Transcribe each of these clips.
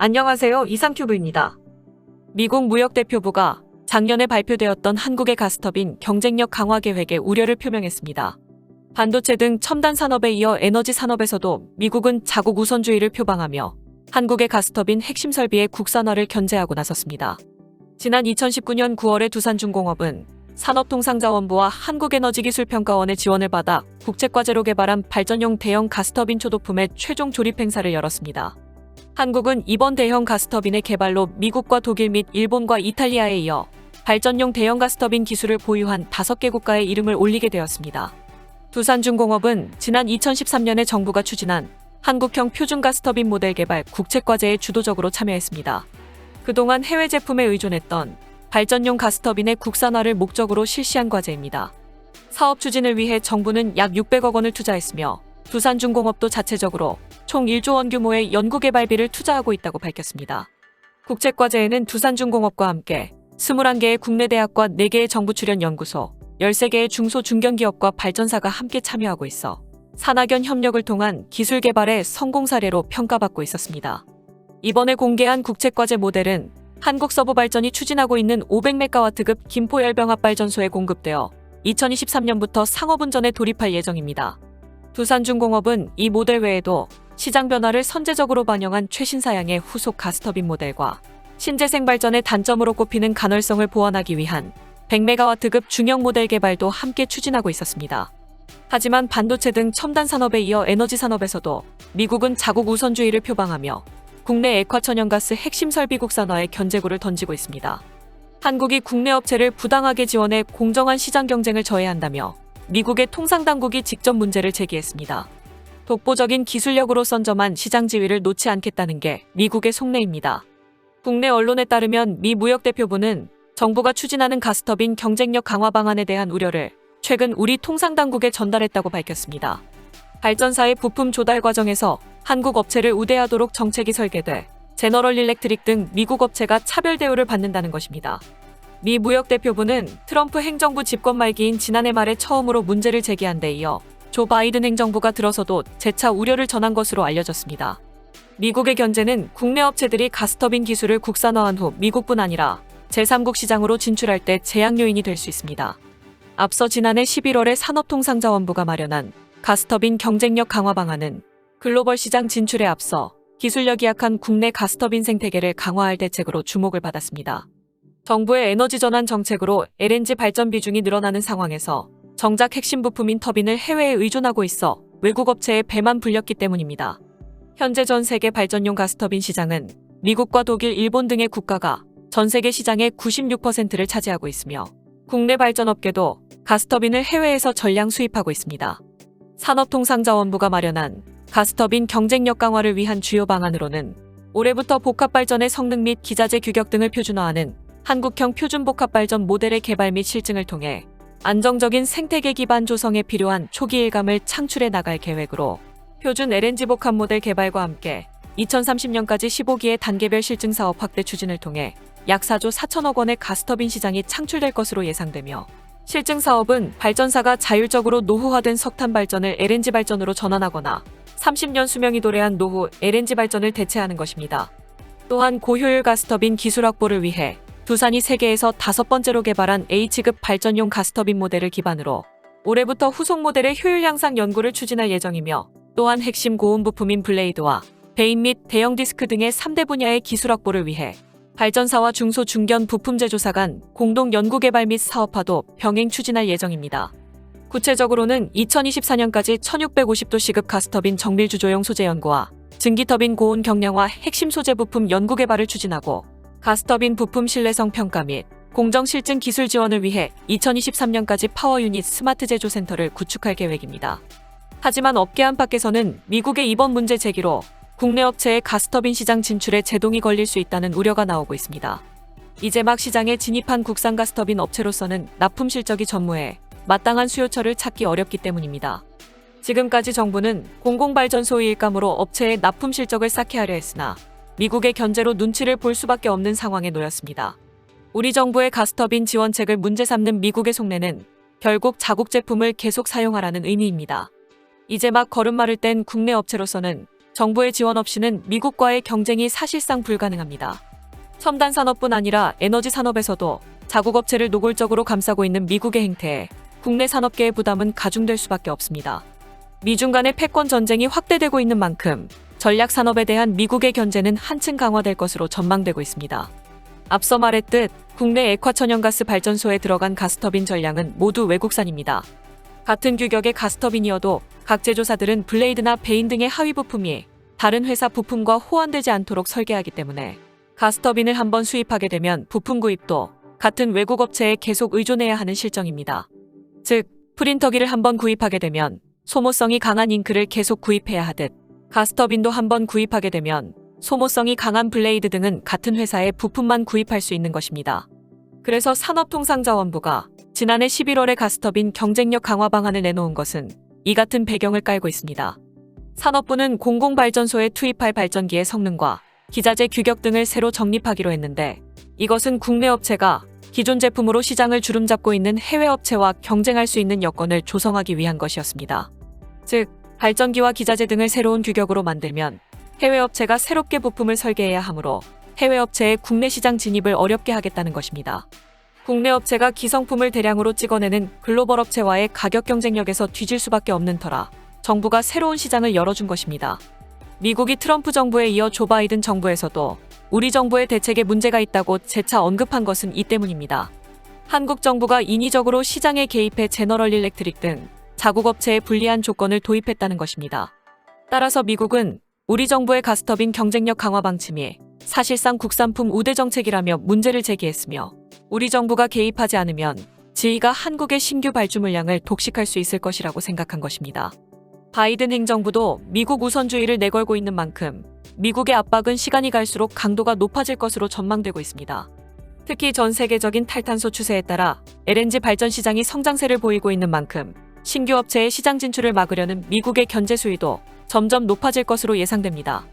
안녕하세요. 이상큐브입니다. 미국 무역대표부가 작년에 발표되었던 한국의 가스터빈 경쟁력 강화 계획에 우려를 표명했습니다. 반도체 등 첨단 산업에 이어 에너지 산업에서도 미국은 자국 우선주의를 표방하며 한국의 가스터빈 핵심 설비의 국산화를 견제하고 나섰습니다. 지난 2019년 9월에 두산중공업은 산업통상자원부와 한국에너지기술평가원의 지원을 받아 국책과제로 개발한 발전용 대형 가스터빈 초도품의 최종 조립 행사를 열었습니다. 한국은 이번 대형 가스터빈의 개발로 미국과 독일 및 일본과 이탈리아에 이어 발전용 대형 가스터빈 기술을 보유한 5개 국가의 이름을 올리게 되었습니다. 두산중공업은 지난 2013년에 정부가 추진한 한국형 표준 가스터빈 모델 개발 국책과제에 주도적으로 참여했습니다. 그동안 해외 제품에 의존했던 발전용 가스터빈의 국산화를 목적으로 실시한 과제입니다. 사업 추진을 위해 정부는 약 600억 원을 투자했으며 두산중공업도 자체적으로 총 1조 원 규모의 연구개발비를 투자하고 있다고 밝혔습니다. 국책과제에는 두산중공업과 함께 21개의 국내 대학과 4개의 정부 출연 연구소, 13개의 중소 중견기업과 발전사가 함께 참여하고 있어 산학연 협력을 통한 기술 개발의 성공 사례로 평가받고 있었습니다. 이번에 공개한 국책과제 모델은 한국서부발전이 추진하고 있는 500메가와트급 김포열병합발전소에 공급되어 2023년부터 상업운전에 돌입할 예정입니다. 두산중공업은 이 모델 외에도 시장 변화를 선제적으로 반영한 최신 사양의 후속 가스터빈 모델과 신재생 발전의 단점으로 꼽히는 간헐성을 보완하기 위한 100메가와트급 중형 모델 개발도 함께 추진하고 있었습니다. 하지만 반도체 등 첨단 산업에 이어 에너지 산업에서도 미국은 자국 우선주의를 표방하며 국내 액화천연가스 핵심 설비 국산화에 견제구를 던지고 있습니다. 한국이 국내 업체를 부당하게 지원해 공정한 시장 경쟁을 저해한다며 미국의 통상당국이 직접 문제를 제기했습니다. 독보적인 기술력으로 선점한 시장 지위를 놓지 않겠다는 게 미국의 속내입니다. 국내 언론에 따르면 미 무역대표부는 정부가 추진하는 가스터빈 경쟁력 강화 방안에 대한 우려를 최근 우리 통상당국에 전달했다고 밝혔습니다. 발전사의 부품 조달 과정에서 한국 업체를 우대하도록 정책이 설계돼 제너럴 일렉트릭 등 미국 업체가 차별 대우를 받는다는 것입니다. 미 무역대표부는 트럼프 행정부 집권 말기인 지난해 말에 처음으로 문제를 제기한 데 이어 조 바이든 행정부가 들어서도 재차 우려를 전한 것으로 알려졌습니다. 미국의 견제는 국내 업체들이 가스터빈 기술을 국산화한 후 미국뿐 아니라 제3국 시장으로 진출할 때 제약 요인이 될 수 있습니다. 앞서 지난해 11월에 산업통상자원부가 마련한 가스터빈 경쟁력 강화 방안은 글로벌 시장 진출에 앞서 기술력이 약한 국내 가스터빈 생태계를 강화할 대책으로 주목을 받았습니다. 정부의 에너지 전환 정책으로 LNG 발전 비중이 늘어나는 상황에서 정작 핵심 부품인 터빈을 해외에 의존하고 있어 외국 업체에 배만 불렸기 때문입니다. 현재 전 세계 발전용 가스터빈 시장은 미국과 독일, 일본 등의 국가가 전 세계 시장의 96%를 차지하고 있으며 국내 발전업계도 가스터빈을 해외에서 전량 수입하고 있습니다. 산업통상자원부가 마련한 가스터빈 경쟁력 강화를 위한 주요 방안으로는 올해부터 복합발전의 성능 및 기자재 규격 등을 표준화하는 한국형 표준복합발전 모델의 개발 및 실증을 통해 안정적인 생태계 기반 조성에 필요한 초기 일감을 창출해 나갈 계획으로 표준 LNG 복합 모델 개발과 함께 2030년까지 15기의 단계별 실증 사업 확대 추진을 통해 약 4조 4천억 원의 가스터빈 시장이 창출될 것으로 예상되며 실증 사업은 발전사가 자율적으로 노후화된 석탄 발전을 LNG 발전으로 전환하거나 30년 수명이 도래한 노후 LNG 발전을 대체하는 것입니다. 또한 고효율 가스터빈 기술 확보를 위해 두산이 세계에서 5번째로 개발한 H급 발전용 가스터빈 모델을 기반으로 올해부터 후속 모델의 효율 향상 연구를 추진할 예정이며 또한 핵심 고온 부품인 블레이드와 베인 및 대형 디스크 등의 3대 분야의 기술 확보를 위해 발전사와 중소 중견 부품 제조사 간 공동 연구 개발 및 사업화도 병행 추진할 예정입니다. 구체적으로는 2024년까지 1650도 시급 가스터빈 정밀 주조용 소재 연구와 증기터빈 고온 경량화 핵심 소재 부품 연구 개발을 추진하고 가스터빈 부품 신뢰성 평가 및 공정 실증 기술 지원을 위해 2023년까지 파워 유닛 스마트 제조 센터를 구축할 계획입니다. 하지만 업계 안팎에서는 미국의 이번 문제 제기로 국내 업체의 가스터빈 시장 진출에 제동이 걸릴 수 있다는 우려가 나오고 있습니다. 이제 막 시장에 진입한 국산 가스터빈 업체로서는 납품 실적이 전무해 마땅한 수요처를 찾기 어렵기 때문입니다. 지금까지 정부는 공공발전소의 일감으로 업체의 납품 실적을 쌓게 하려 했으나 미국의 견제로 눈치를 볼 수밖에 없는 상황에 놓였습니다. 우리 정부의 가스터빈 지원책을 문제 삼는 미국의 속내는 결국 자국 제품을 계속 사용하라는 의미입니다. 이제 막 걸음마를 뗀 국내 업체로서는 정부의 지원 없이는 미국과의 경쟁이 사실상 불가능합니다. 첨단 산업뿐 아니라 에너지 산업에서도 자국 업체를 노골적으로 감싸고 있는 미국의 행태에 국내 산업계의 부담은 가중될 수밖에 없습니다. 미중 간의 패권 전쟁이 확대되고 있는 만큼 전략 산업에 대한 미국의 견제는 한층 강화될 것으로 전망되고 있습니다. 앞서 말했듯 국내 액화천연가스 발전소에 들어간 가스터빈 전량은 모두 외국산입니다. 같은 규격의 가스터빈이어도 각 제조사들은 블레이드나 베인 등의 하위 부품이 다른 회사 부품과 호환되지 않도록 설계하기 때문에 가스터빈을 한번 수입하게 되면 부품 구입도 같은 외국 업체에 계속 의존해야 하는 실정입니다. 즉, 프린터기를 한번 구입하게 되면 소모성이 강한 잉크를 계속 구입해야 하듯 가스터빈도 한번 구입하게 되면 소모성이 강한 블레이드 등은 같은 회사의 부품만 구입할 수 있는 것입니다. 그래서 산업통상자원부가 지난해 11월에 가스터빈 경쟁력 강화 방안을 내놓은 것은 이 같은 배경을 깔고 있습니다. 산업부는 공공발전소에 투입할 발전기의 성능과 기자재 규격 등을 새로 정립하기로 했는데 이것은 국내 업체가 기존 제품으로 시장을 주름잡고 있는 해외 업체와 경쟁할 수 있는 여건을 조성하기 위한 것이었습니다. 즉, 발전기와 기자재 등을 새로운 규격으로 만들면 해외 업체가 새롭게 부품을 설계해야 하므로 해외 업체의 국내 시장 진입을 어렵게 하겠다는 것입니다. 국내 업체가 기성품을 대량으로 찍어내는 글로벌 업체와의 가격 경쟁력에서 뒤질 수밖에 없는 터라 정부가 새로운 시장을 열어준 것입니다. 미국이 트럼프 정부에 이어 조 바이든 정부에서도 우리 정부의 대책에 문제가 있다고 재차 언급한 것은 이 때문입니다. 한국 정부가 인위적으로 시장에 개입해 제너럴 일렉트릭 등 자국 업체에 불리한 조건을 도입했다는 것입니다. 따라서 미국은 우리 정부의 가스터빈 경쟁력 강화 방침이 사실상 국산품 우대 정책이라며 문제를 제기했으며 우리 정부가 개입하지 않으면 지위가 한국의 신규 발주 물량을 독식할 수 있을 것이라고 생각한 것입니다. 바이든 행정부도 미국 우선주의를 내걸고 있는 만큼 미국의 압박은 시간이 갈수록 강도가 높아질 것으로 전망되고 있습니다. 특히 전 세계적인 탈탄소 추세에 따라 LNG 발전 시장이 성장세를 보이고 있는 만큼 신규 업체의 시장 진출을 막으려는 미국의 견제 수위도 점점 높아질 것으로 예상됩니다.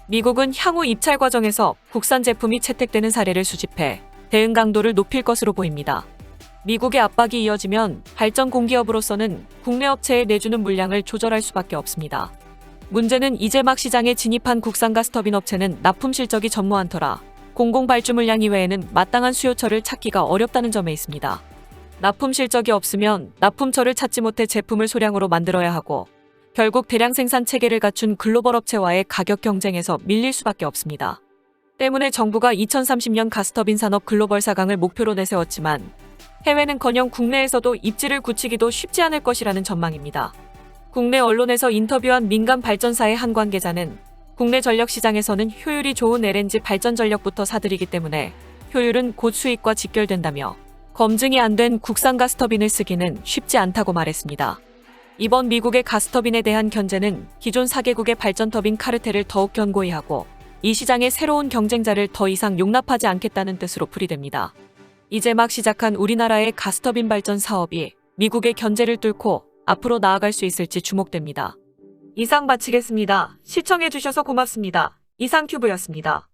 미국은 향후 입찰 과정에서 국산 제품이 채택되는 사례를 수집해 대응 강도를 높일 것으로 보입니다. 미국의 압박이 이어지면 발전 공기업으로서는 국내 업체에 내주는 물량을 조절할 수밖에 없습니다. 문제는 이제 막 시장에 진입한 국산 가스터빈 업체는 납품 실적이 전무한 터라 공공 발주 물량 이외에는 마땅한 수요처를 찾기가 어렵다는 점에 있습니다. 납품 실적이 없으면 납품처를 찾지 못해 제품을 소량으로 만들어야 하고 결국 대량 생산 체계를 갖춘 글로벌 업체와의 가격 경쟁에서 밀릴 수밖에 없습니다. 때문에 정부가 2030년 가스터빈 산업 글로벌 4강을 목표로 내세웠지만 해외는커녕 국내에서도 입지를 굳히기도 쉽지 않을 것이라는 전망입니다. 국내 언론에서 인터뷰한 민간 발전사의 한 관계자는 국내 전력 시장에서는 효율이 좋은 LNG 발전 전력부터 사들이기 때문에 효율은 곧 수익과 직결된다며 검증이 안 된 국산 가스터빈을 쓰기는 쉽지 않다고 말했습니다. 이번 미국의 가스터빈에 대한 견제는 기존 4개국의 발전터빈 카르텔을 더욱 견고히 하고 이 시장의 새로운 경쟁자를 더 이상 용납하지 않겠다는 뜻으로 풀이됩니다. 이제 막 시작한 우리나라의 가스터빈 발전 사업이 미국의 견제를 뚫고 앞으로 나아갈 수 있을지 주목됩니다. 이상 마치겠습니다. 시청해주셔서 고맙습니다. 이상큐브였습니다.